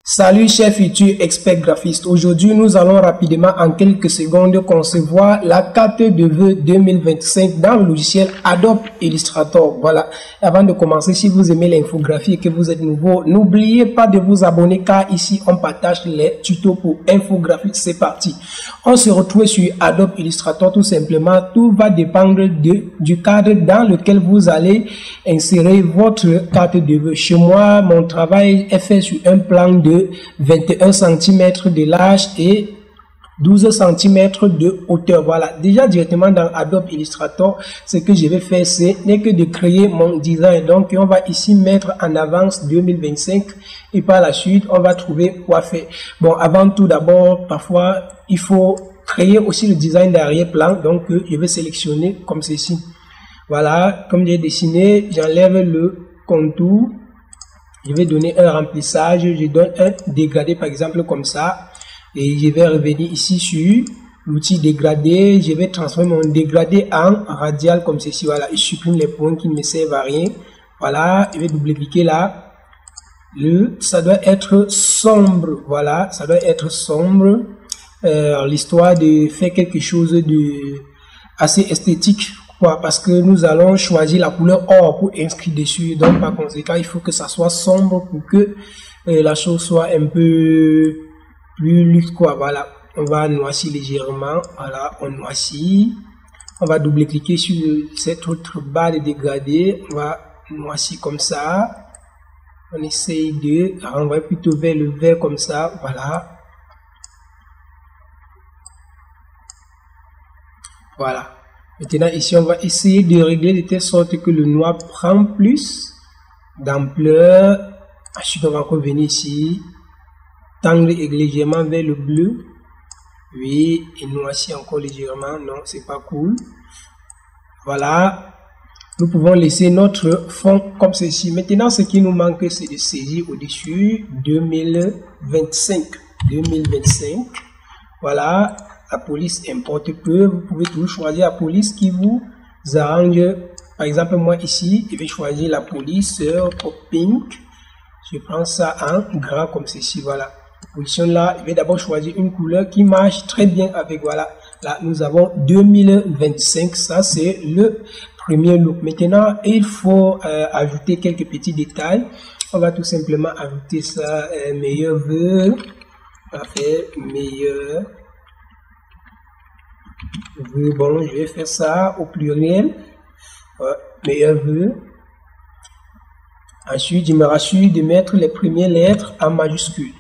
Salut chers futurs experts graphistes, aujourd'hui nous allons rapidement en quelques secondes concevoir la carte de vœux 2025 dans le logiciel Adobe Illustrator. Voilà, avant de commencer, si vous aimez l'infographie et que vous êtes nouveau, n'oubliez pas de vous abonner car ici on partage les tutos pour infographie. C'est parti, on se retrouve sur Adobe Illustrator tout simplement. Tout va dépendre du cadre dans lequel vous allez insérer votre carte de vœux. Chez moi, mon travail est fait sur un plan de 21 cm de large et 12 cm de hauteur. Voilà, déjà directement dans Adobe Illustrator, ce que je vais faire, c'est n'est que de créer mon design. Donc on va ici mettre en avance 2025 et par la suite on va trouver quoi faire. Bon, avant tout d'abord, parfois il faut créer aussi le design d'arrière-plan. Donc je vais sélectionner comme ceci. Voilà, comme j'ai dessiné, j'enlève le contour. Je vais donner un remplissage, je donne un dégradé par exemple comme ça. Et je vais revenir ici sur l'outil dégradé. Je vais transformer mon dégradé en radial comme ceci. Voilà, je supprime les points qui ne me servent à rien. Voilà, je vais double-cliquer là. Ça doit être sombre. Voilà, ça doit être sombre. L'histoire de faire quelque chose de assez esthétique. Parce que nous allons choisir la couleur or pour inscrire dessus. Donc par conséquent, il faut que ça soit sombre pour que la chose soit un peu plus luxe, quoi. Voilà, on va noircir légèrement. Voilà, on noircit. On va double-cliquer sur cette autre barre de dégradé. On va noircir comme ça. On essaye de renvoyer plutôt vers le vert comme ça. Voilà. Voilà. Maintenant, ici, on va essayer de régler de telle sorte que le noir prend plus d'ampleur. Ensuite, on va encore venir ici, tendre légèrement vers le bleu. Oui, et noircir encore légèrement. Non, c'est pas cool. Voilà. Nous pouvons laisser notre fond comme ceci. Maintenant, ce qui nous manque, c'est de saisir au-dessus 2025. 2025. Voilà. La police importe peu, vous pouvez toujours choisir la police qui vous arrange. Par exemple, moi ici, je vais choisir la police pink. Je prends ça en gras comme ceci, voilà. Position là, je vais d'abord choisir une couleur qui marche très bien avec, voilà. Là, nous avons 2025, ça c'est le premier look. Maintenant, il faut ajouter quelques petits détails. On va tout simplement ajouter ça, meilleur vœu. On va faire meilleur. Bon, je vais faire ça au pluriel. Meilleur vœu. Ensuite, je me rassure de mettre les premières lettres en majuscule.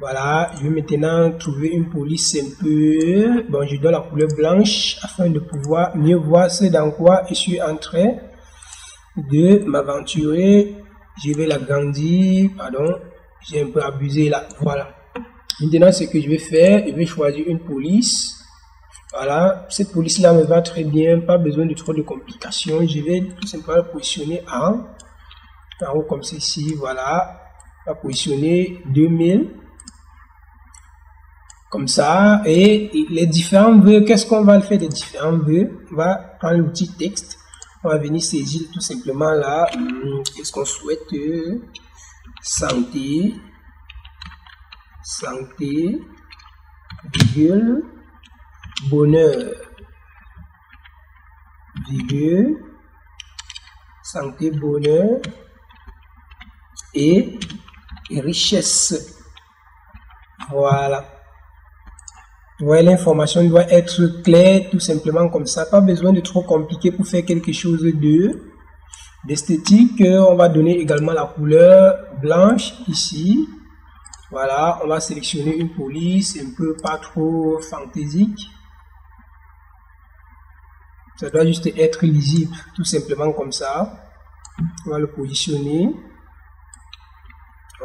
Voilà, je vais maintenant trouver une police un peu. Bon, je donne la couleur blanche afin de pouvoir mieux voir ce dans quoi je suis en train de m'aventurer. Je vais l'agrandir. Pardon, j'ai un peu abusé là. Voilà. Maintenant, ce que je vais faire, je vais choisir une police. Voilà, cette police-là me va très bien, pas besoin de trop de complications. Je vais tout simplement positionner en haut comme ceci, voilà. On va positionner 2000, comme ça. Et les différents vœux, qu'est-ce qu'on va faire des différents vœux? On va prendre l'outil texte, on va venir saisir tout simplement là, qu'est-ce qu'on souhaite? Santé, santé, virgule, bonheur, virgule, santé, bonheur et richesse. Voilà. Vous voyez, l'information doit être claire, tout simplement comme ça. Pas besoin de trop compliqué pour faire quelque chose d'esthétique. On va donner également la couleur blanche ici. Voilà, on va sélectionner une police un peu pas trop fantaisique. Ça doit juste être lisible, tout simplement comme ça. On va le positionner.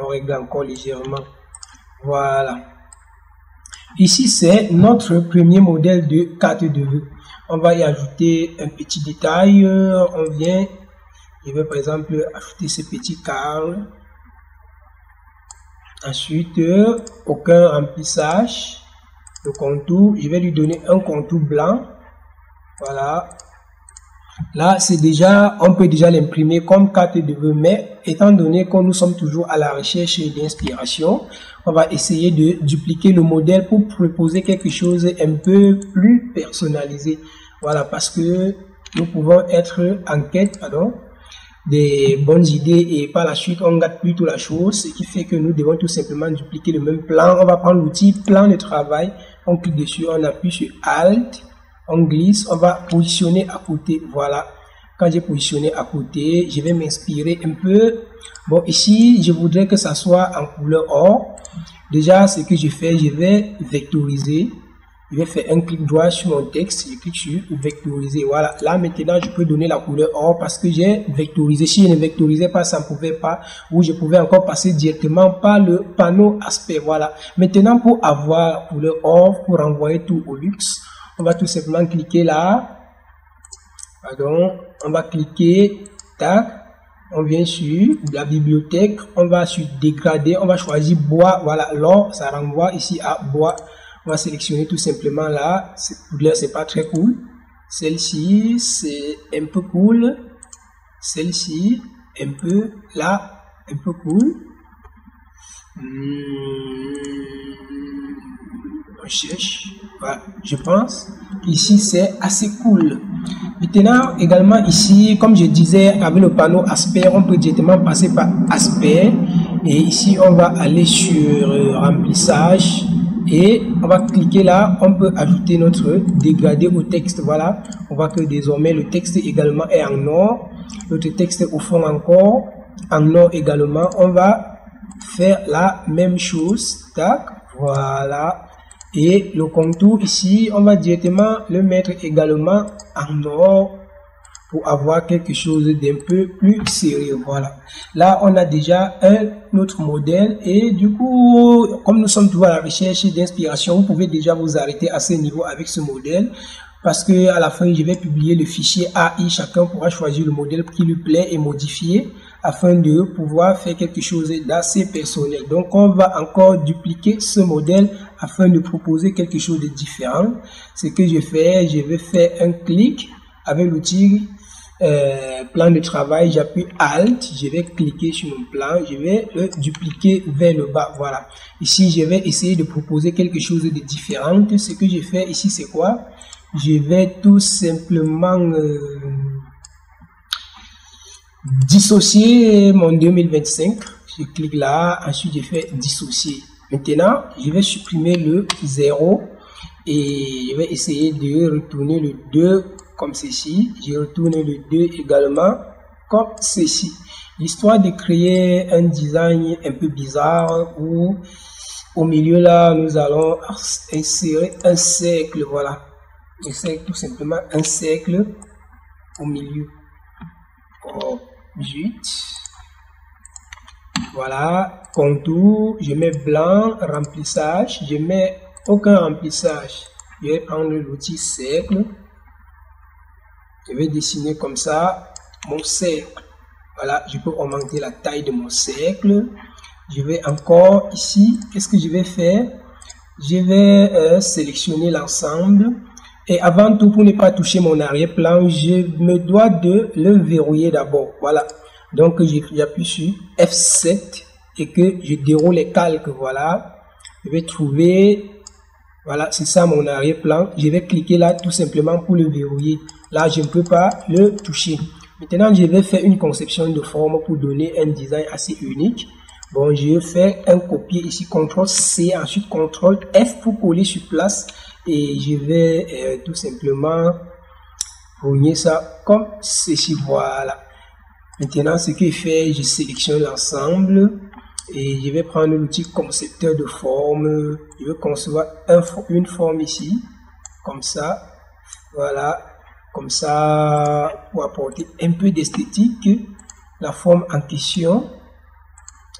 On règle encore légèrement. Voilà. Ici, c'est notre premier modèle de carte de vœux. On va y ajouter un petit détail. Je vais par exemple ajouter ce petit carré. Ensuite, aucun remplissage. Le contour, je vais lui donner un contour blanc. Voilà. Là, c'est déjà, on peut déjà l'imprimer comme carte de vœux, mais étant donné que nous sommes toujours à la recherche d'inspiration, on va essayer de dupliquer le modèle pour proposer quelque chose un peu plus personnalisé. Voilà, parce que nous pouvons être en quête, des bonnes idées et par la suite on gâte plutôt la chose, ce qui fait que nous devons tout simplement dupliquer le même plan. On va prendre l'outil plan de travail, on clique dessus, on appuie sur Alt, on glisse, on va positionner à côté. Voilà, quand j'ai positionné à côté, je vais m'inspirer un peu. Bon, ici je voudrais que ça soit en couleur or. Déjà, ce que je fais, je vais vectoriser. Je vais faire un clic droit sur mon texte, je clique sur vectoriser. Voilà, là maintenant je peux donner la couleur or parce que j'ai vectorisé. Si je ne vectorisais pas, ça ne pouvait pas, ou je pouvais encore passer directement par le panneau aspect. Voilà, maintenant pour avoir la couleur or, pour envoyer tout au luxe, on va tout simplement cliquer là. On va cliquer, tac, on vient sur la bibliothèque, on va sur dégrader, on va choisir bois. Voilà, l'or, ça renvoie ici à bois. On va sélectionner tout simplement là. Cette couleur, c'est pas très cool. Celle-ci, c'est un peu cool. Celle-ci, un peu là, un peu cool. On cherche. Voilà, je pense qu'ici, c'est assez cool. Maintenant, également ici, comme je disais, avec le panneau aspect, on peut directement passer par aspect. Et ici, on va aller sur remplissage. Et on va cliquer là, on peut ajouter notre dégradé au texte. Voilà, on voit que désormais le texte également est en or. Notre texte au fond encore en or également. On va faire la même chose. Tac, voilà. Et le contour ici, on va directement le mettre également en or pour avoir quelque chose d'un peu plus sérieux. Voilà, là on a déjà un autre modèle et du coup, comme nous sommes toujours à la recherche d'inspiration, vous pouvez déjà vous arrêter à ce niveau avec ce modèle, parce que à la fin je vais publier le fichier AI, chacun pourra choisir le modèle qui lui plaît et modifier afin de pouvoir faire quelque chose d'assez personnel. Donc on va encore dupliquer ce modèle afin de proposer quelque chose de différent. Ce que je fais, je vais faire un clic avec l'outil plan de travail, j'appuie Alt, je vais cliquer sur mon plan, je vais le dupliquer vers le bas. Voilà, ici je vais essayer de proposer quelque chose de différent. Ce que je fais ici, c'est quoi? Je vais tout simplement dissocier mon 2025. Je clique là, ensuite je fais dissocier. Maintenant, je vais supprimer le 0 et je vais essayer de retourner le 2 comme ceci. Je retourne le 2 également comme ceci. L'histoire de créer un design un peu bizarre où au milieu là nous allons insérer un cercle. Voilà, c'est tout simplement un cercle au milieu. Voilà, contour, je mets blanc, remplissage, je mets aucun remplissage. Je vais prendre l'outil cercle. Je vais dessiner comme ça mon cercle. Voilà, je peux augmenter la taille de mon cercle. Je vais encore ici, qu'est-ce que je vais faire? Je vais sélectionner l'ensemble. Et avant tout, pour ne pas toucher mon arrière-plan, je me dois de le verrouiller d'abord. Voilà. Donc, j'appuie sur F7 et que je déroule les calques. Voilà. Je vais trouver, voilà, c'est ça mon arrière-plan. Je vais cliquer là tout simplement pour le verrouiller. Là, je ne peux pas le toucher. Maintenant, je vais faire une conception de forme pour donner un design assez unique. Bon, je fais un copier ici, CTRL-C, ensuite CTRL-F pour coller sur place. Et je vais tout simplement rogner ça comme ceci. Voilà. Maintenant, ce que je fais, je sélectionne l'ensemble et je vais prendre l'outil concepteur de forme. Je vais concevoir une forme ici, comme ça. Voilà, comme ça, pour apporter un peu d'esthétique. La forme en question.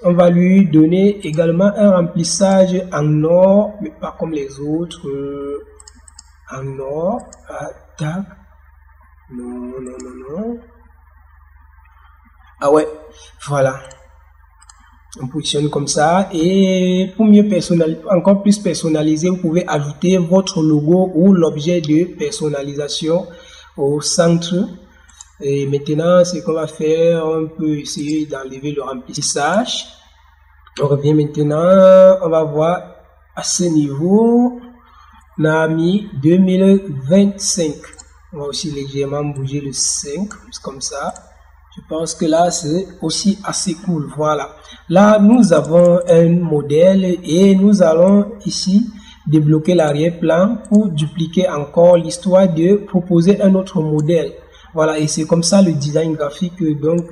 On va lui donner également un remplissage en or, mais pas comme les autres. En or. Tac. Non. Ah ouais, voilà. On positionne comme ça. Et pour mieux personnaliser, encore plus personnaliser, vous pouvez ajouter votre logo ou l'objet de personnalisation au centre Et maintenant, ce qu'on va faire, on peut essayer d'enlever le remplissage. On revient maintenant, on va voir à ce niveau, on a mis 2025. On va aussi légèrement bouger le 5, comme ça. Je pense que là, c'est aussi assez cool. Voilà. Là, nous avons un modèle et nous allons ici débloquer l'arrière-plan pour dupliquer encore l'histoire de proposer un autre modèle. Voilà, et c'est comme ça le design graphique. Donc,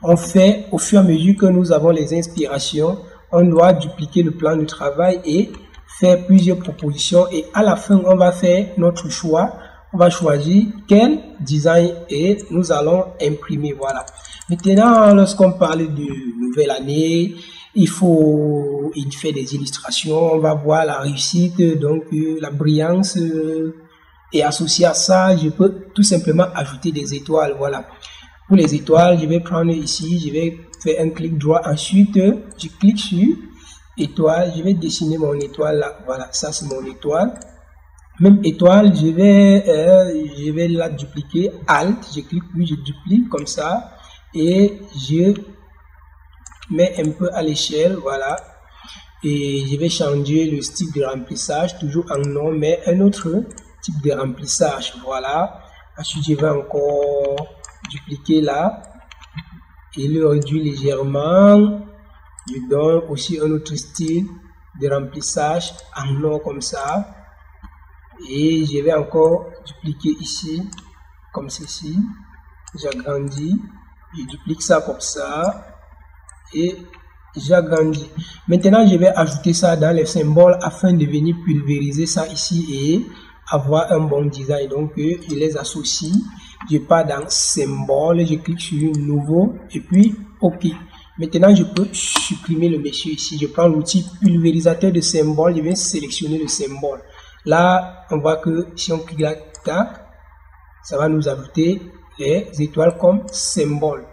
on fait au fur et à mesure que nous avons les inspirations, on doit dupliquer le plan de travail et faire plusieurs propositions. Et à la fin, on va faire notre choix. On va choisir quel design et nous allons imprimer. Voilà. Maintenant, lorsqu'on parle de nouvelle année, il fait des illustrations. On va voir la réussite, donc la brillance. Et associé à ça, je peux tout simplement ajouter des étoiles. Voilà. Pour les étoiles, je vais prendre ici, je vais faire un clic droit. Ensuite, je clique sur étoile. Je vais dessiner mon étoile là. Voilà, ça c'est mon étoile. Même étoile, je vais la dupliquer. Alt, je clique puis je duplique comme ça. Et je mets un peu à l'échelle. Voilà. Et je vais changer le style de remplissage. Toujours en nom, mais un autre type de remplissage. Voilà. Ensuite, je vais encore dupliquer là et le réduire légèrement. Je donne aussi un autre style de remplissage en nom comme ça. Et je vais encore dupliquer ici comme ceci. J'agrandis. Je duplique ça comme ça. Et j'agrandis. Maintenant, je vais ajouter ça dans les symboles afin de venir pulvériser ça ici et avoir un bon design. Donc, je les associe. Je pars dans symbole, je clique sur nouveau et puis OK. Maintenant, je peux supprimer le monsieur ici. Je prends l'outil pulvérisateur de symbole. Je vais sélectionner le symbole. Là, on voit que si on clique là, tac, ça va nous ajouter les étoiles comme symbole.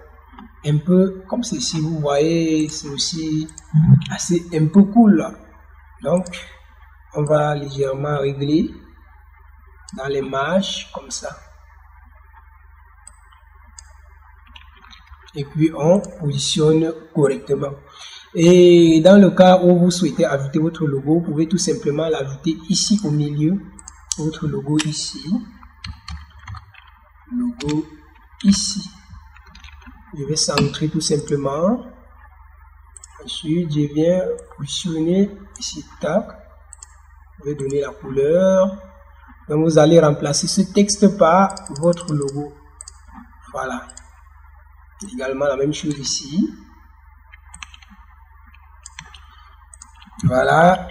Un peu comme ceci, vous voyez, c'est aussi assez un peu cool là. Donc, on va légèrement régler dans les marges comme ça. Et puis, on positionne correctement. Et dans le cas où vous souhaitez ajouter votre logo, vous pouvez tout simplement l'ajouter ici au milieu. Votre logo ici. Logo ici. Je vais centrer tout simplement. Ensuite, je viens positionner ici. Tac. Je vais donner la couleur. Donc, vous allez remplacer ce texte par votre logo. Voilà. Également la même chose ici. Voilà,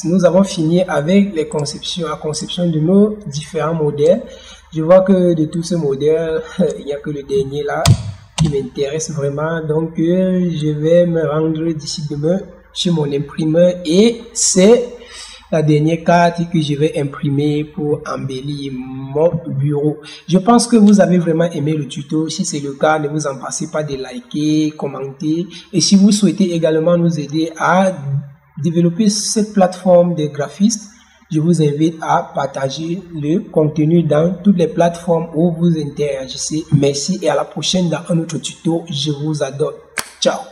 nous avons fini avec la conception de nos différents modèles. Je vois que de tous ces modèles, il n'y a que le dernier là qui m'intéresse vraiment. Donc, je vais me rendre d'ici demain chez mon imprimeur et c'est la dernière carte que je vais imprimer pour embellir mon bureau. Je pense que vous avez vraiment aimé le tuto. Si c'est le cas, ne vous en passez pas de liker, commenter. Et si vous souhaitez également nous aider à développer cette plateforme des graphistes, je vous invite à partager le contenu dans toutes les plateformes où vous interagissez. Merci et à la prochaine dans un autre tuto. Je vous adore. Ciao.